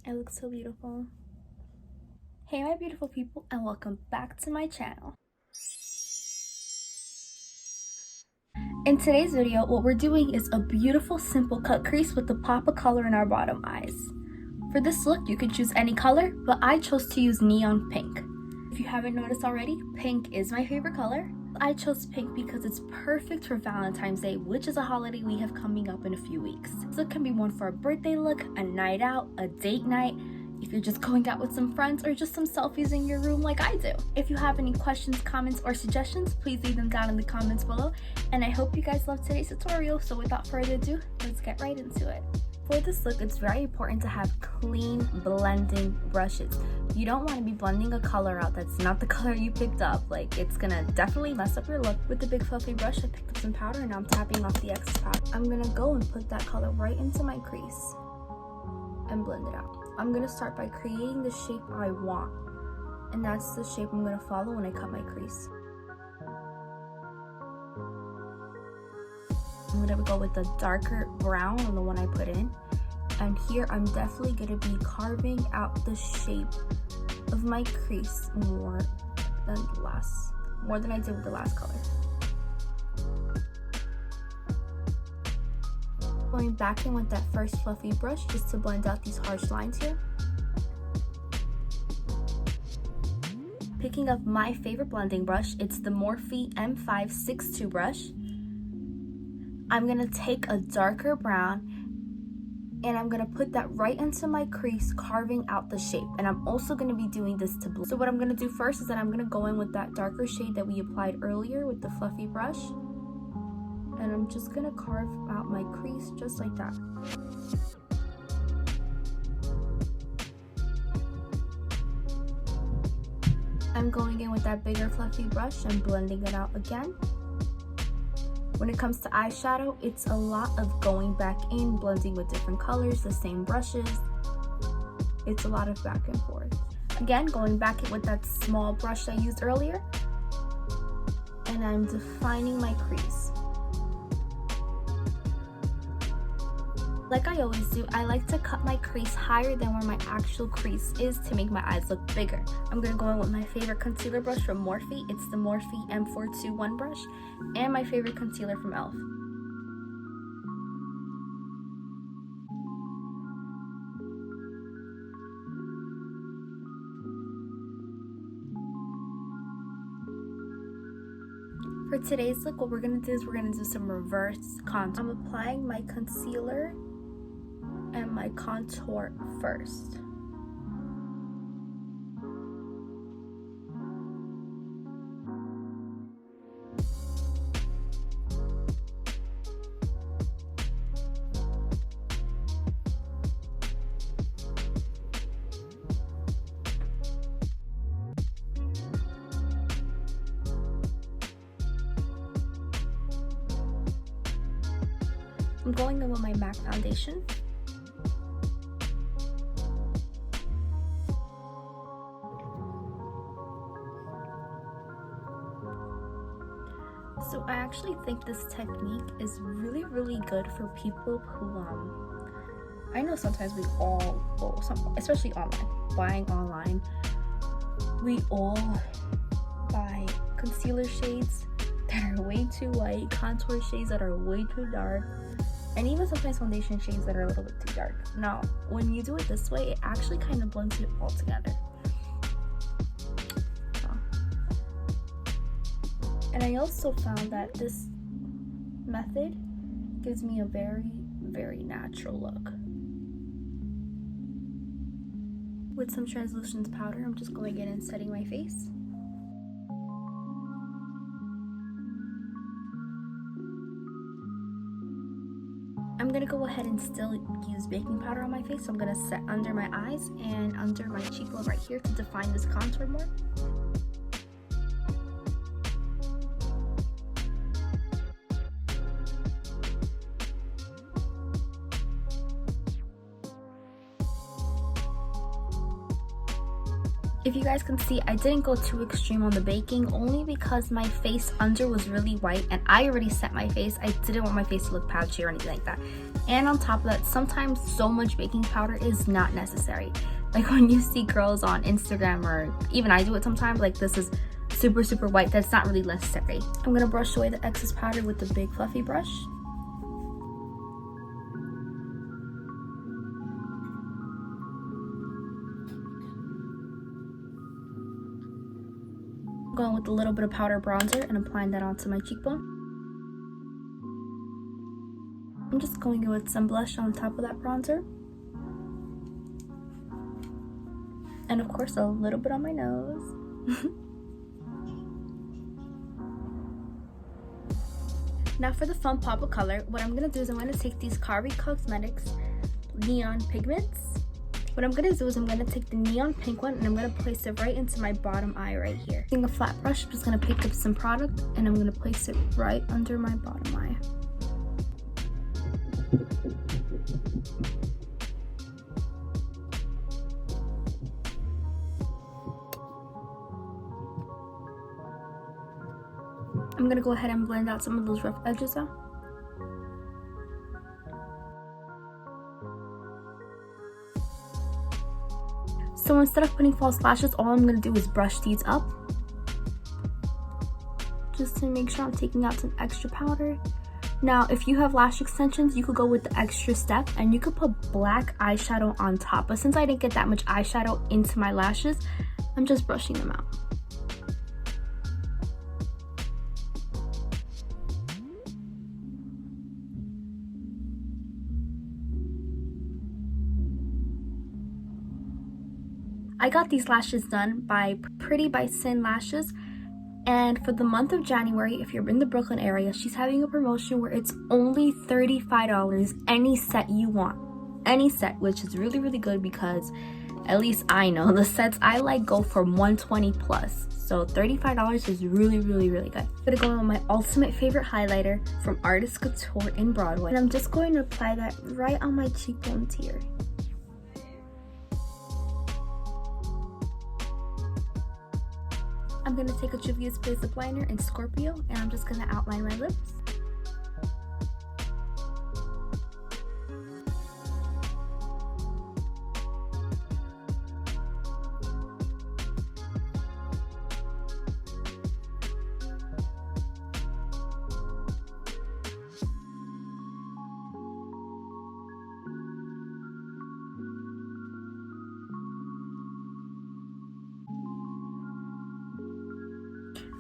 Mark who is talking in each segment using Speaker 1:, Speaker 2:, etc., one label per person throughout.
Speaker 1: I look so beautiful. Hey my beautiful people, and welcome back to my channel. In today's video, what we're doing is a beautiful simple cut crease with the pop of color in our bottom eyes. For this look, you can choose any color, but I chose to use neon pink. If you haven't noticed already, pink is my favorite color. I chose pink because it's perfect for Valentine's Day, which is a holiday we have coming up in a few weeks. This look can be worn for a birthday look, a night out, a date night, if you're just going out with some friends, or just some selfies in your room like I do. If you have any questions, comments, or suggestions, please leave them down in the comments below. And I hope you guys love today's tutorial, so without further ado, let's get right into it. For this look, it's very important to have clean blending brushes. You don't want to be blending a color out that's not the color you picked up. Like, it's gonna definitely mess up your look. With the big fluffy brush, I picked up some powder and now I'm tapping off the excess powder. I'm gonna go and put that color right into my crease and blend it out. I'm gonna start by creating the shape I want, and that's the shape I'm gonna follow when I cut my crease. I'm gonna go with the darker brown on the one I put in, and here I'm definitely gonna be carving out the shape of my crease more than I did with the last color. Going back in with that first fluffy brush just to blend out these harsh lines here. Picking up my favorite blending brush, it's the Morphe M562 brush. I'm gonna take a darker brown and I'm gonna put that right into my crease, carving out the shape. And I'm also gonna be doing this to blue. So what I'm gonna do first is that I'm gonna go in with that darker shade that we applied earlier with the fluffy brush. And I'm just gonna carve out my crease just like that. I'm going in with that bigger fluffy brush and blending it out again. When it comes to eyeshadow, it's a lot of going back in, blending with different colors, the same brushes. It's a lot of back and forth. Again, going back in with that small brush I used earlier. And I'm defining my crease. Like I always do, I like to cut my crease higher than where my actual crease is to make my eyes look bigger. I'm gonna go in with my favorite concealer brush from Morphe. It's the Morphe M421 brush, and my favorite concealer from e.l.f. For today's look, what we're gonna do is we're gonna do some reverse contour. I'm applying my concealer and my contour first. I'm going in with my MAC foundation. So I actually think this technique is really good for people who, I know sometimes we all, especially online, buying online, we all buy concealer shades that are way too light, contour shades that are way too dark, and even sometimes foundation shades that are a little bit too dark. Now, when you do it this way, it actually kind of blends it all together. And I also found that this method gives me a very natural look. With some translucent powder, I'm just going in and setting my face. I'm gonna go ahead and still use baking powder on my face. So I'm gonna set under my eyes and under my cheekbone right here to define this contour more. If you guys can see, I didn't go too extreme on the baking only because my face under was really white and I already set my face. I didn't want my face to look patchy or anything like that. And on top of that, sometimes so much baking powder is not necessary. Like when you see girls on Instagram, or even I do it sometimes, like this is super white, that's not really necessary. I'm gonna brush away the excess powder with the big fluffy brush. Going with a little bit of powder bronzer and applying that onto my cheekbone. I'm just going in with some blush on top of that bronzer. And of course a little bit on my nose. Now for the fun pop of color, what I'm going to do is I'm going to take these Kari Cosmetics neon pigments. What I'm going to do is I'm going to take the neon pink one and I'm going to place it right into my bottom eye right here. Using a flat brush, I'm just going to pick up some product and I'm going to place it right under my bottom eye. I'm going to go ahead and blend out some of those rough edges out. So instead of putting false lashes, all I'm going to do is brush these up. Just to make sure I'm taking out some extra powder. Now, if you have lash extensions, you could go with the extra step and you could put black eyeshadow on top. But since I didn't get that much eyeshadow into my lashes, I'm just brushing them out. I got these lashes done by Pretty by Sin Lashes, and for the month of January, if you're in the Brooklyn area, she's having a promotion where it's only $35 any set you want. Any set, which is really good because at least I know the sets I like go for $120 plus. So $35 is really good. I'm gonna go in with my ultimate favorite highlighter from Artist Couture in Broadway. And I'm just going to apply that right on my cheekbones here. I'm going to take a Juvias Base Lip Liner in Scorpio and I'm just going to outline my lips.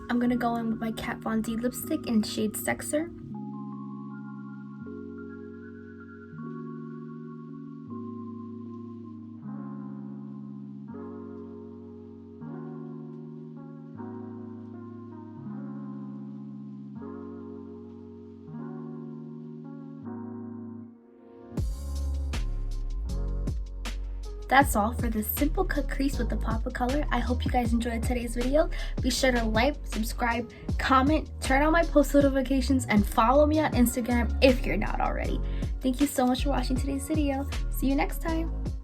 Speaker 1: I'm going to go in with my Kat Von D lipstick in shade Sexer. That's all for this simple cut crease with the pop of color. I hope you guys enjoyed today's video. Be sure to like, subscribe, comment, turn on my post notifications, and follow me on Instagram if you're not already. Thank you so much for watching today's video. See you next time.